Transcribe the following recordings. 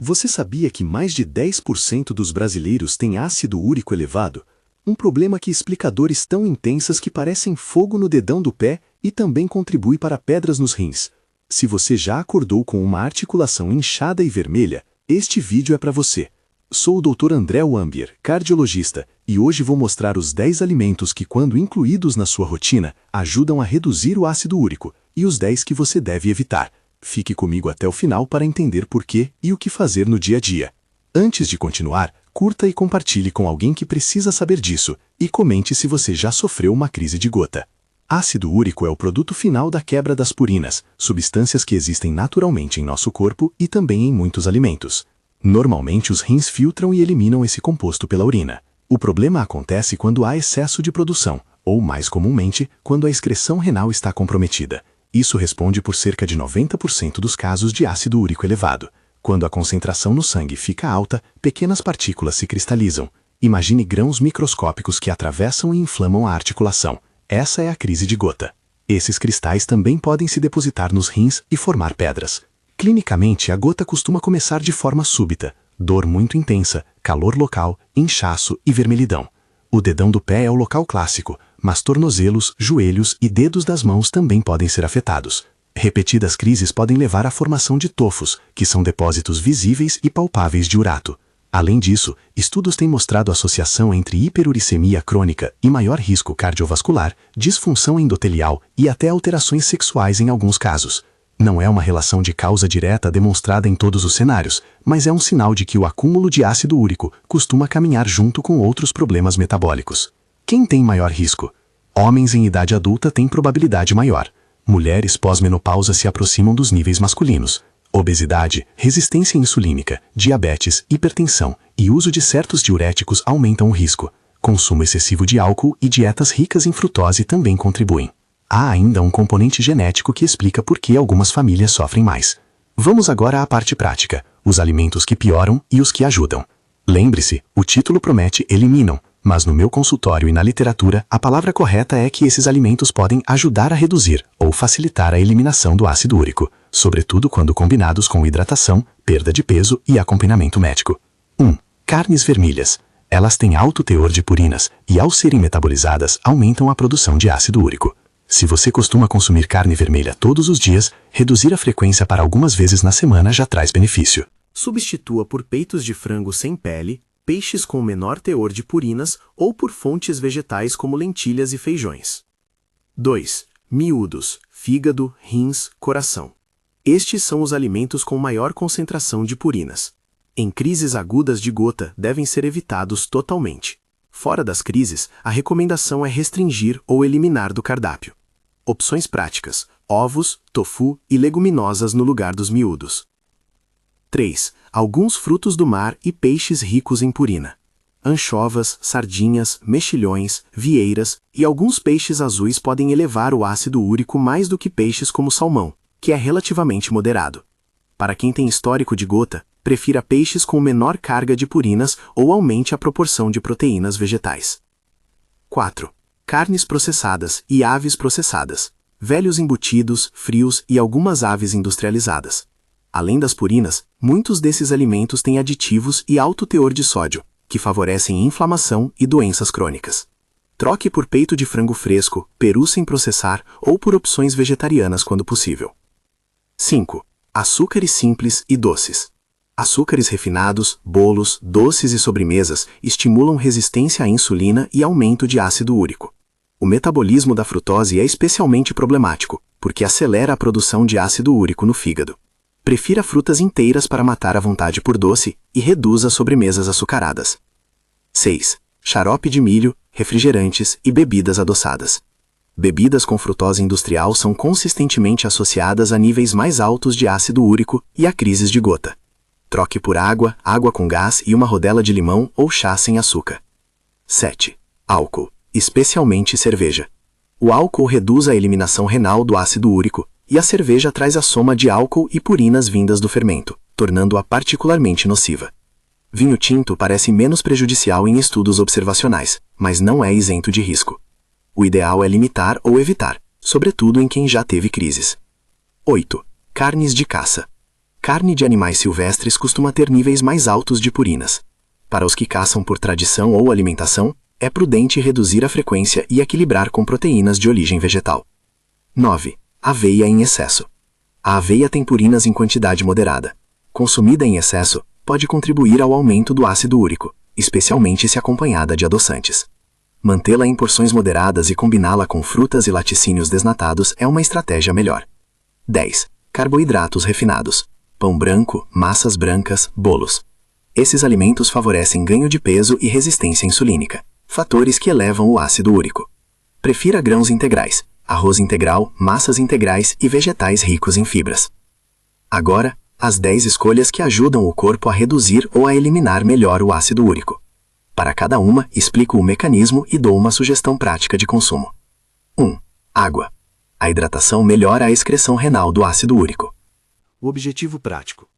Você sabia que mais de 10% dos brasileiros têm ácido úrico elevado? Um problema que explica dores tão intensas que parecem fogo no dedão do pé e também contribui para pedras nos rins. Se você já acordou com uma articulação inchada e vermelha, este vídeo é para você. Sou o Dr. André Wambier, cardiologista, e hoje vou mostrar os 10 alimentos que, quando incluídos na sua rotina, ajudam a reduzir o ácido úrico, e os 10 que você deve evitar. Fique comigo até o final para entender por quê e o que fazer no dia a dia. Antes de continuar, curta e compartilhe com alguém que precisa saber disso, e comente se você já sofreu uma crise de gota. Ácido úrico é o produto final da quebra das purinas, substâncias que existem naturalmente em nosso corpo e também em muitos alimentos. Normalmente os rins filtram e eliminam esse composto pela urina. O problema acontece quando há excesso de produção, ou mais comumente, quando a excreção renal está comprometida. Isso responde por cerca de 90% dos casos de ácido úrico elevado. Quando a concentração no sangue fica alta, pequenas partículas se cristalizam. Imagine grãos microscópicos que atravessam e inflamam a articulação. Essa é a crise de gota. Esses cristais também podem se depositar nos rins e formar pedras. Clinicamente, a gota costuma começar de forma súbita, dor muito intensa, calor local, inchaço e vermelhidão. O dedão do pé é o local clássico, mas tornozelos, joelhos e dedos das mãos também podem ser afetados. Repetidas crises podem levar à formação de tofos, que são depósitos visíveis e palpáveis de urato. Além disso, estudos têm mostrado associação entre hiperuricemia crônica e maior risco cardiovascular, disfunção endotelial e até alterações sexuais em alguns casos. Não é uma relação de causa direta demonstrada em todos os cenários, mas é um sinal de que o acúmulo de ácido úrico costuma caminhar junto com outros problemas metabólicos. Quem tem maior risco? Homens em idade adulta têm probabilidade maior. Mulheres pós-menopausa se aproximam dos níveis masculinos. Obesidade, resistência insulínica, diabetes, hipertensão e uso de certos diuréticos aumentam o risco. Consumo excessivo de álcool e dietas ricas em frutose também contribuem. Há ainda um componente genético que explica por que algumas famílias sofrem mais. Vamos agora à parte prática, os alimentos que pioram e os que ajudam. Lembre-se, o título promete eliminam, mas no meu consultório e na literatura, a palavra correta é que esses alimentos podem ajudar a reduzir ou facilitar a eliminação do ácido úrico, sobretudo quando combinados com hidratação, perda de peso e acompanhamento médico. 1. Carnes vermelhas. Elas têm alto teor de purinas e, ao serem metabolizadas, aumentam a produção de ácido úrico. Se você costuma consumir carne vermelha todos os dias, reduzir a frequência para algumas vezes na semana já traz benefício. Substitua por peitos de frango sem pele, peixes com menor teor de purinas ou por fontes vegetais como lentilhas e feijões. 2. Miúdos, fígado, rins, coração. Estes são os alimentos com maior concentração de purinas. Em crises agudas de gota, devem ser evitados totalmente. Fora das crises, a recomendação é restringir ou eliminar do cardápio. Opções práticas: ovos, tofu e leguminosas no lugar dos miúdos. 3. Alguns frutos do mar e peixes ricos em purina. Anchovas, sardinhas, mexilhões, vieiras e alguns peixes azuis podem elevar o ácido úrico mais do que peixes como salmão, que é relativamente moderado. Para quem tem histórico de gota, prefira peixes com menor carga de purinas ou aumente a proporção de proteínas vegetais. 4. Carnes processadas e aves processadas. Velhos embutidos, frios e algumas aves industrializadas. Além das purinas, muitos desses alimentos têm aditivos e alto teor de sódio, que favorecem inflamação e doenças crônicas. Troque por peito de frango fresco, peru sem processar ou por opções vegetarianas quando possível. 5. Açúcares simples e doces. Açúcares refinados, bolos, doces e sobremesas estimulam resistência à insulina e aumento de ácido úrico. O metabolismo da frutose é especialmente problemático, porque acelera a produção de ácido úrico no fígado. Prefira frutas inteiras para matar a vontade por doce e reduza sobremesas açucaradas. 6. Xarope de milho, refrigerantes e bebidas adoçadas. Bebidas com frutose industrial são consistentemente associadas a níveis mais altos de ácido úrico e a crises de gota. Troque por água, água com gás e uma rodela de limão ou chá sem açúcar. 7. Álcool, especialmente cerveja. O álcool reduz a eliminação renal do ácido úrico, e a cerveja traz a soma de álcool e purinas vindas do fermento, tornando-a particularmente nociva. Vinho tinto parece menos prejudicial em estudos observacionais, mas não é isento de risco. O ideal é limitar ou evitar, sobretudo em quem já teve crises. 8. Carnes de caça. Carne de animais silvestres costuma ter níveis mais altos de purinas. Para os que caçam por tradição ou alimentação, é prudente reduzir a frequência e equilibrar com proteínas de origem vegetal. 9. Aveia em excesso. A aveia tem purinas em quantidade moderada. Consumida em excesso, pode contribuir ao aumento do ácido úrico, especialmente se acompanhada de adoçantes. Mantê-la em porções moderadas e combiná-la com frutas e laticínios desnatados é uma estratégia melhor. 10. Carboidratos refinados. Pão branco, massas brancas, bolos. Esses alimentos favorecem ganho de peso e resistência insulínica, fatores que elevam o ácido úrico. Prefira grãos integrais, arroz integral, massas integrais e vegetais ricos em fibras. Agora, as 10 escolhas que ajudam o corpo a reduzir ou a eliminar melhor o ácido úrico. Para cada uma, explico o mecanismo e dou uma sugestão prática de consumo. 1. Água. A hidratação melhora a excreção renal do ácido úrico. O objetivo prático.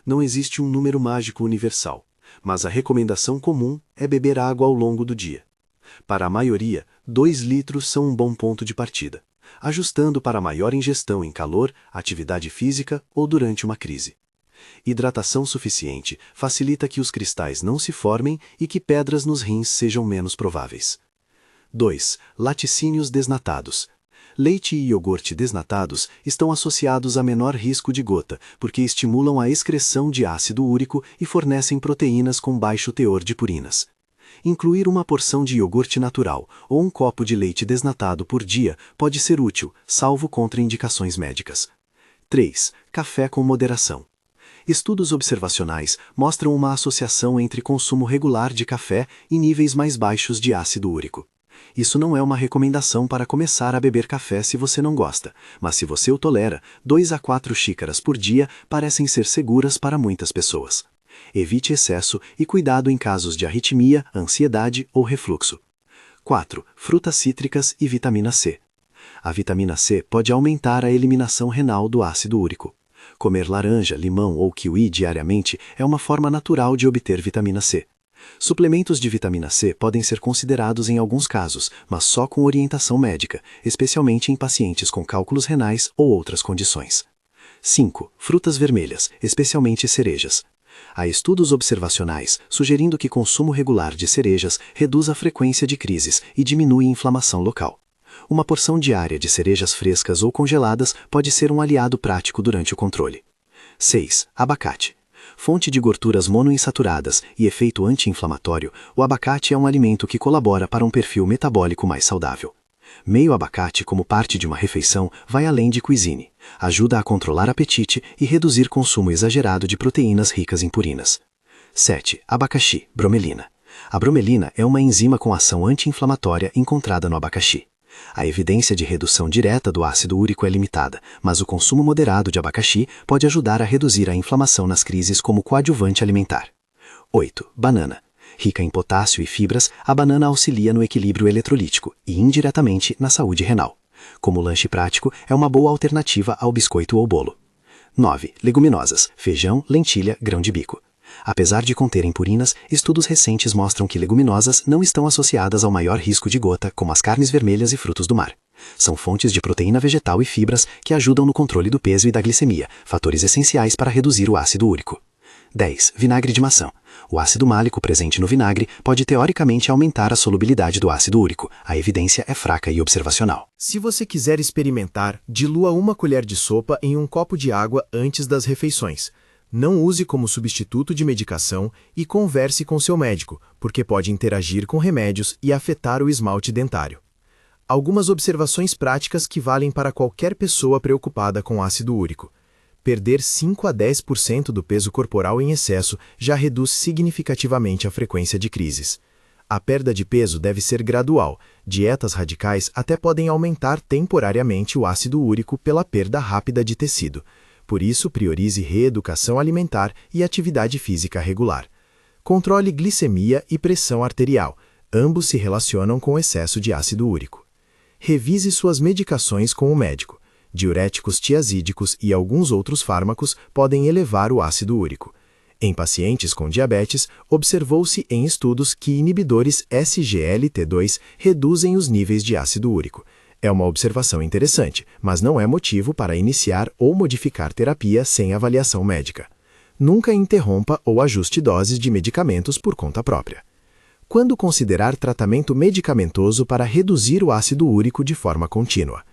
Não existe um número mágico universal, mas a recomendação comum é beber água ao longo do dia. Para a maioria, 2 litros são um bom ponto de partida, ajustando para maior ingestão em calor, atividade física ou durante uma crise. Hidratação suficiente facilita que os cristais não se formem e que pedras nos rins sejam menos prováveis. 2. Laticínios desnatados. Leite e iogurte desnatados estão associados a menor risco de gota, porque estimulam a excreção de ácido úrico e fornecem proteínas com baixo teor de purinas. Incluir uma porção de iogurte natural ou um copo de leite desnatado por dia pode ser útil, salvo contraindicações médicas. 3. Café com moderação. Estudos observacionais mostram uma associação entre consumo regular de café e níveis mais baixos de ácido úrico. Isso não é uma recomendação para começar a beber café se você não gosta, mas se você o tolera, 2 a 4 xícaras por dia parecem ser seguras para muitas pessoas. Evite excesso e cuidado em casos de arritmia, ansiedade ou refluxo. 4. Frutas cítricas e vitamina C. A vitamina C pode aumentar a eliminação renal do ácido úrico. Comer laranja, limão ou kiwi diariamente é uma forma natural de obter vitamina C. Suplementos de vitamina C podem ser considerados em alguns casos, mas só com orientação médica, especialmente em pacientes com cálculos renais ou outras condições. 5. Frutas vermelhas, especialmente cerejas. Há estudos observacionais sugerindo que consumo regular de cerejas reduz a frequência de crises e diminui a inflamação local. Uma porção diária de cerejas frescas ou congeladas pode ser um aliado prático durante o controle. 6. Abacate. Fonte de gorduras monoinsaturadas e efeito anti-inflamatório, o abacate é um alimento que colabora para um perfil metabólico mais saudável. Meio abacate como parte de uma refeição vai além de cuisine. Ajuda a controlar apetite e reduzir consumo exagerado de proteínas ricas em purinas. 7. Abacaxi, bromelina. A bromelina é uma enzima com ação anti-inflamatória encontrada no abacaxi. A evidência de redução direta do ácido úrico é limitada, mas o consumo moderado de abacaxi pode ajudar a reduzir a inflamação nas crises como coadjuvante alimentar. 8. Banana. Rica em potássio e fibras, a banana auxilia no equilíbrio eletrolítico e, indiretamente, na saúde renal. Como lanche prático, é uma boa alternativa ao biscoito ou bolo. 9. Leguminosas. Feijão, lentilha, grão de bico. Apesar de conterem purinas, estudos recentes mostram que leguminosas não estão associadas ao maior risco de gota, como as carnes vermelhas e frutos do mar. São fontes de proteína vegetal e fibras que ajudam no controle do peso e da glicemia, fatores essenciais para reduzir o ácido úrico. 10. Vinagre de maçã. O ácido málico presente no vinagre pode teoricamente aumentar a solubilidade do ácido úrico. A evidência é fraca e observacional. Se você quiser experimentar, dilua 1 colher de sopa em 1 copo de água antes das refeições. Não use como substituto de medicação e converse com seu médico, porque pode interagir com remédios e afetar o esmalte dentário. Algumas observações práticas que valem para qualquer pessoa preocupada com ácido úrico. Perder 5 a 10% do peso corporal em excesso já reduz significativamente a frequência de crises. A perda de peso deve ser gradual. Dietas radicais até podem aumentar temporariamente o ácido úrico pela perda rápida de tecido. Por isso, priorize reeducação alimentar e atividade física regular. Controle glicemia e pressão arterial. Ambos se relacionam com excesso de ácido úrico. Revise suas medicações com o médico. Diuréticos tiazídicos e alguns outros fármacos podem elevar o ácido úrico. Em pacientes com diabetes, observou-se em estudos que inibidores SGLT2 reduzem os níveis de ácido úrico. É uma observação interessante, mas não é motivo para iniciar ou modificar terapia sem avaliação médica. Nunca interrompa ou ajuste doses de medicamentos por conta própria. Quando considerar tratamento medicamentoso para reduzir o ácido úrico de forma contínua?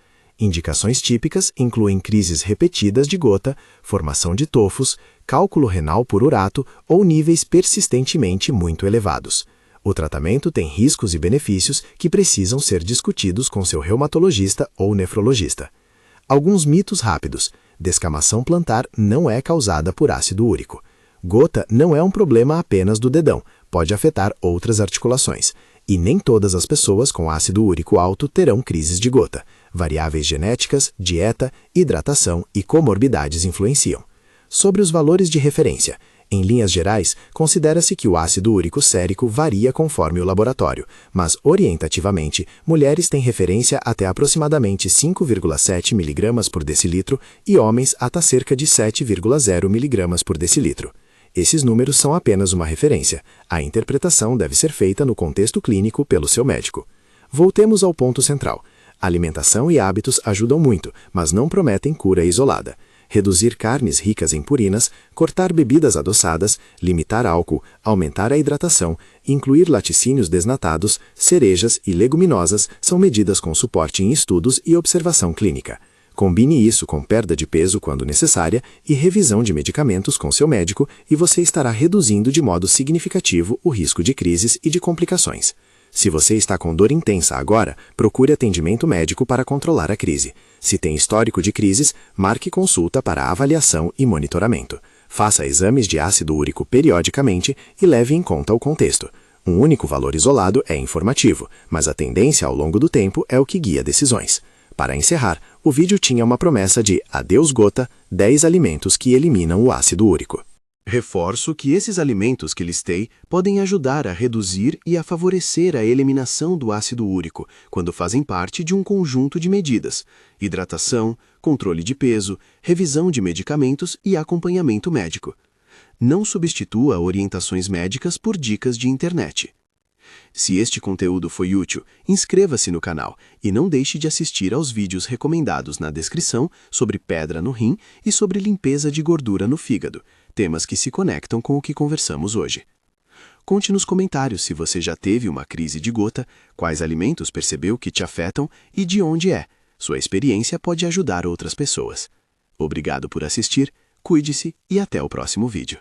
Indicações típicas incluem crises repetidas de gota, formação de tofos, cálculo renal por urato ou níveis persistentemente muito elevados. O tratamento tem riscos e benefícios que precisam ser discutidos com seu reumatologista ou nefrologista. Alguns mitos rápidos. Descamação plantar não é causada por ácido úrico. Gota não é um problema apenas do dedão, pode afetar outras articulações. E nem todas as pessoas com ácido úrico alto terão crises de gota. Variáveis genéticas, dieta, hidratação e comorbidades influenciam. Sobre os valores de referência. Em linhas gerais, considera-se que o ácido úrico sérico varia conforme o laboratório, mas, orientativamente, mulheres têm referência até aproximadamente 5,7 mg por decilitro e homens até cerca de 7,0 mg por decilitro. Esses números são apenas uma referência. A interpretação deve ser feita no contexto clínico pelo seu médico. Voltemos ao ponto central. Alimentação e hábitos ajudam muito, mas não prometem cura isolada. Reduzir carnes ricas em purinas, cortar bebidas adoçadas, limitar álcool, aumentar a hidratação, incluir laticínios desnatados, cerejas e leguminosas são medidas com suporte em estudos e observação clínica. Combine isso com perda de peso quando necessária e revisão de medicamentos com seu médico e você estará reduzindo de modo significativo o risco de crises e de complicações. Se você está com dor intensa agora, procure atendimento médico para controlar a crise. Se tem histórico de crises, marque consulta para avaliação e monitoramento. Faça exames de ácido úrico periodicamente e leve em conta o contexto. Um único valor isolado é informativo, mas a tendência ao longo do tempo é o que guia decisões. Para encerrar, o vídeo tinha uma promessa de adeus gota, 10 alimentos que eliminam o ácido úrico. Reforço que esses alimentos que listei podem ajudar a reduzir e a favorecer a eliminação do ácido úrico, quando fazem parte de um conjunto de medidas: hidratação, controle de peso, revisão de medicamentos e acompanhamento médico. Não substitua orientações médicas por dicas de internet. Se este conteúdo foi útil, inscreva-se no canal e não deixe de assistir aos vídeos recomendados na descrição sobre pedra no rim e sobre limpeza de gordura no fígado, temas que se conectam com o que conversamos hoje. Conte nos comentários se você já teve uma crise de gota, quais alimentos percebeu que te afetam e de onde é. Sua experiência pode ajudar outras pessoas. Obrigado por assistir, cuide-se e até o próximo vídeo.